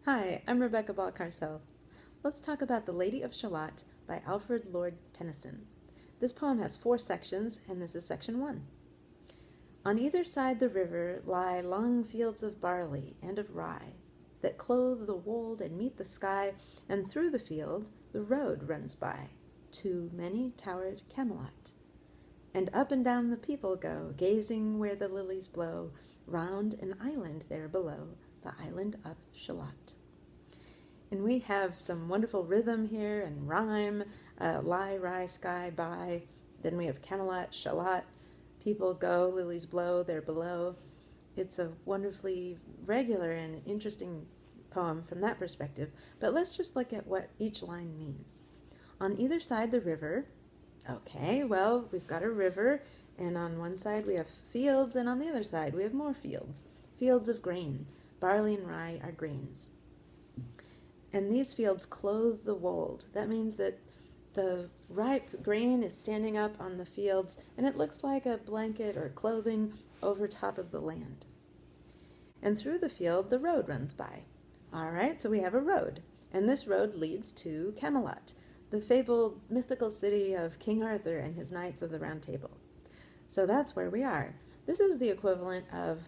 Hi, I'm Rebecca Ball-Carcel. Let's talk about The Lady of Shalott by Alfred Lord Tennyson. This poem has 4 sections, and this is section 1. On either side the river lie long fields of barley and of rye, that clothe the wold and meet the sky, and through the field the road runs by, to many-towered Camelot. And up and down the people go, gazing where the lilies blow, round an island there below, the island of Shalott. And we have some wonderful rhythm here and rhyme, lie, rye, sky, by. Then we have Camelot, Shalott, people go, lilies blow, they're below. It's a wonderfully regular and interesting poem from that perspective, but let's just look at what each line means. On either side the river, okay, well, we've got a river, and on one side we have fields, and on the other side we have more fields. Fields of grain. Barley and rye are grains. And these fields clothe the wold. That means that the ripe grain is standing up on the fields, and it looks like a blanket or clothing over top of the land. And through the field, the road runs by. All right, so we have a road, and this road leads to Camelot, the fabled mythical city of King Arthur and his Knights of the Round Table. So that's where we are. This is the equivalent of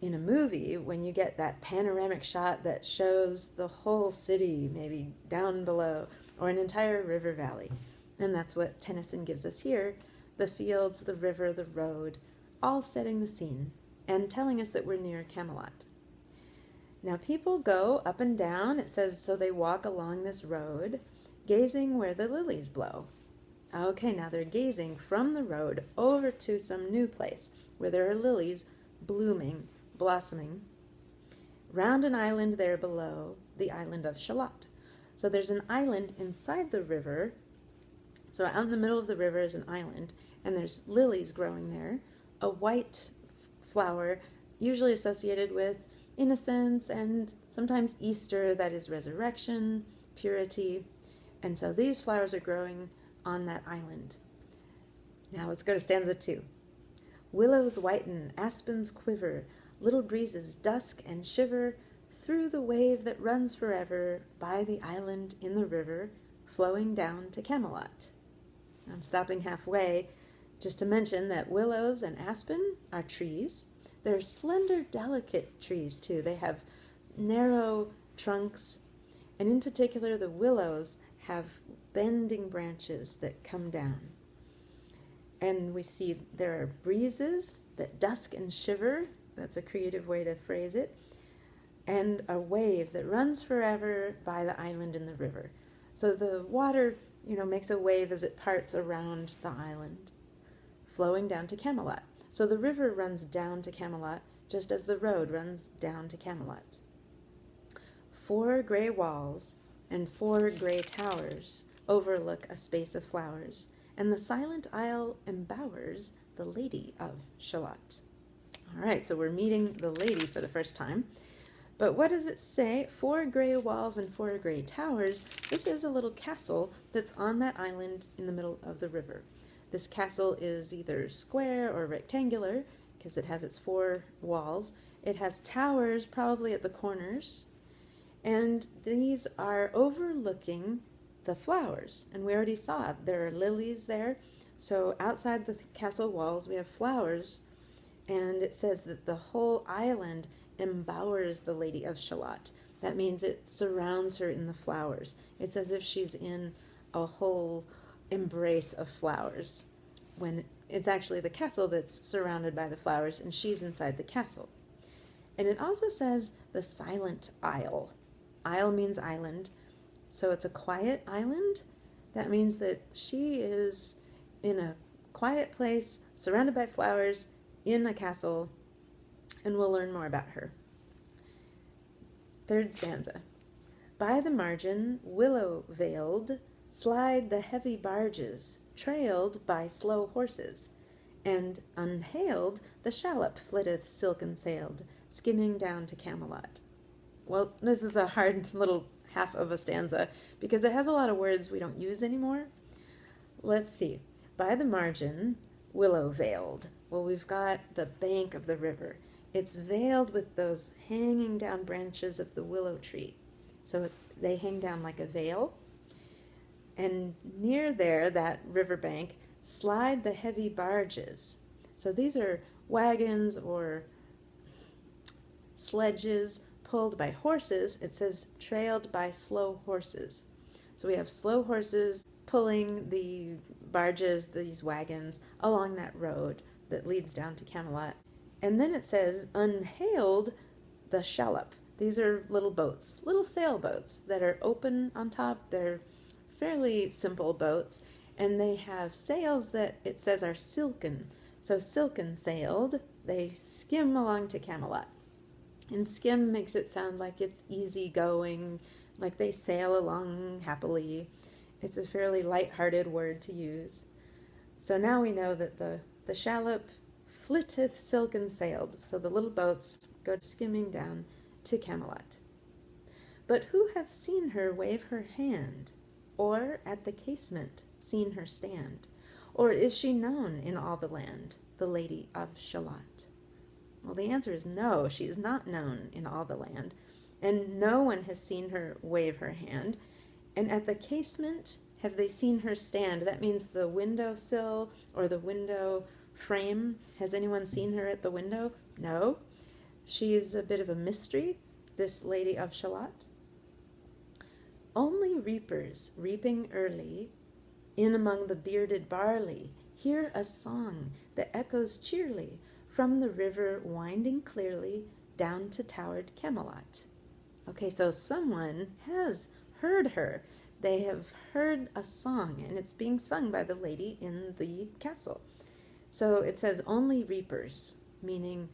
in a movie when you get that panoramic shot that shows the whole city, maybe down below, or an entire river valley. And that's what Tennyson gives us here. The fields, the river, the road, all setting the scene and telling us that we're near Camelot. Now people go up and down, it says, so they walk along this road, gazing where the lilies blow. Okay, now they're gazing from the road over to some new place where there are lilies blooming, blossoming, round an island there below, the island of Shalott. So there's an island inside the river. So out in the middle of the river is an island, and there's lilies growing there, a white flower usually associated with innocence and sometimes Easter, that is resurrection, purity. And so these flowers are growing on that island. Now let's go to stanza 2. Willows whiten, aspens quiver, little breezes dusk and shiver through the wave that runs forever by the island in the river, flowing down to Camelot. I'm stopping halfway just to mention that willows and aspen are trees. They're slender, delicate trees too. They have narrow trunks, and in particular the willows have bending branches that come down. And we see there are breezes that dusk and shiver. That's a creative way to phrase it. And a wave that runs forever by the island in the river. So the water, makes a wave as it parts around the island, flowing down to Camelot. So the river runs down to Camelot, just as the road runs down to Camelot. 4 gray walls and 4 gray towers overlook a space of flowers, and the silent isle embowers the Lady of Shalott. All right, so we're meeting the lady for the first time. But what does it say? 4 gray walls and 4 gray towers. This is a little castle that's on that island in the middle of the river. This castle is either square or rectangular because it has its 4 walls. It has towers probably at the corners, and these are overlooking the flowers. And we already saw it. There are lilies there. So outside the castle walls we have flowers, and it says that the whole island embowers the Lady of Shalott. That means it surrounds her in the flowers. It's as if she's in a whole embrace of flowers, when it's actually the castle that's surrounded by the flowers and she's inside the castle. And it also says the silent isle. Isle means island, so it's a quiet island. That means that she is in a quiet place, surrounded by flowers, in a castle, and we'll learn more about her. 3rd stanza. By the margin, willow-veiled, slide the heavy barges, trailed by slow horses, and unhailed the shallop flitteth silken-sailed, skimming down to Camelot. Well, this is a hard little half of a stanza because it has a lot of words we don't use anymore. Let's see. By the margin, willow-veiled. Well, we've got the bank of the river. It's veiled with those hanging down branches of the willow tree. So they hang down like a veil. And near there, that riverbank, slide the heavy barges. So these are wagons or sledges pulled by horses. It says trailed by slow horses. So we have slow horses pulling the barges, these wagons, along that road that leads down to Camelot. And then it says, unhailed the shallop. These are little boats, little sailboats that are open on top. They're fairly simple boats, and they have sails that it says are silken. So silken sailed, they skim along to Camelot. And skim makes it sound like it's easy going, like they sail along happily. It's a fairly light-hearted word to use. So now we know that the shallop flitteth silken sailed. So the little boats go skimming down to Camelot. But who hath seen her wave her hand, or at the casement seen her stand? Or is she known in all the land, the Lady of Shalott? Well, the answer is no, she is not known in all the land, and no one has seen her wave her hand. And at the casement have they seen her stand? That means the window sill or the window frame. Has anyone seen her at the window? No. She's a bit of a mystery, this Lady of Shalott. Only reapers reaping early, in among the bearded barley, hear a song that echoes cheerly from the river winding clearly down to towered Camelot. Okay, so someone has heard her. They have heard a song, and it's being sung by the lady in the castle. So it says only reapers, meaning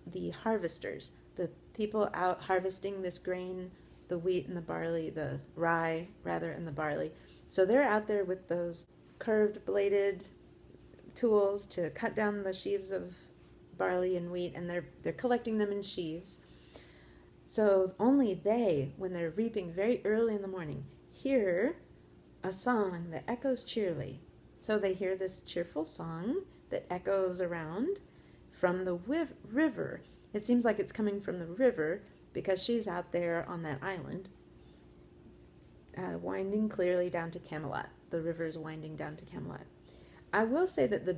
the harvesters, the people out harvesting this grain, the wheat and the barley, the rye rather, and the barley. So they're out there with those curved bladed tools to cut down the sheaves of barley and wheat, and they're collecting them in sheaves. So only they, when they're reaping very early in the morning, hear a song that echoes cheerily. So they hear this cheerful song that echoes around from the river. It seems like it's coming from the river because she's out there on that island, winding clearly down to Camelot. The river's winding down to Camelot. I will say that the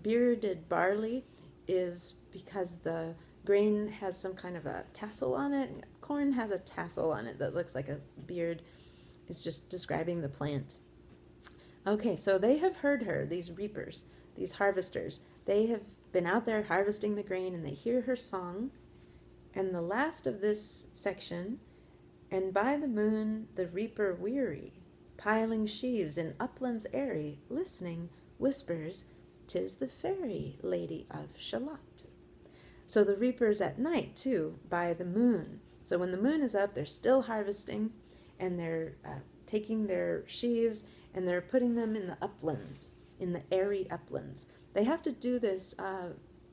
bearded barley is because the grain has some kind of a tassel on it. Corn has a tassel on it that looks like a beard. It's just describing the plant. Okay, so they have heard her, these reapers, these harvesters. They have been out there harvesting the grain, and they hear her song. And the last of this section, and by the moon the reaper weary, piling sheaves in uplands airy, listening, whispers, 'tis the fairy Lady of Shalott. So the reapers at night, too, by the moon. So when the moon is up, they're still harvesting, and they're taking their sheaves, and they're putting them in the uplands, in the airy uplands. They have to do this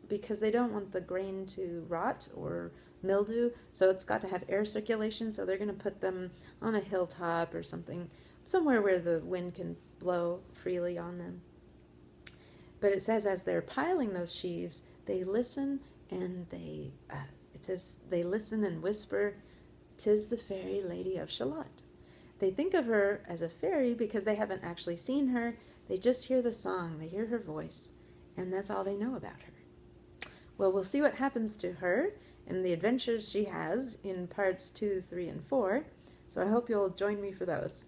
because they don't want the grain to rot or mildew, so it's got to have air circulation, so they're going to put them on a hilltop or something, somewhere where the wind can blow freely on them. But it says as they're piling those sheaves, they listen, and it says they listen and whisper, 'tis the fairy Lady of Shalott. They think of her as a fairy because they haven't actually seen her. They just hear the song, they hear her voice, and that's all they know about her. Well, we'll see what happens to her and the adventures she has in parts 2, 3, and 4. So I hope you'll join me for those.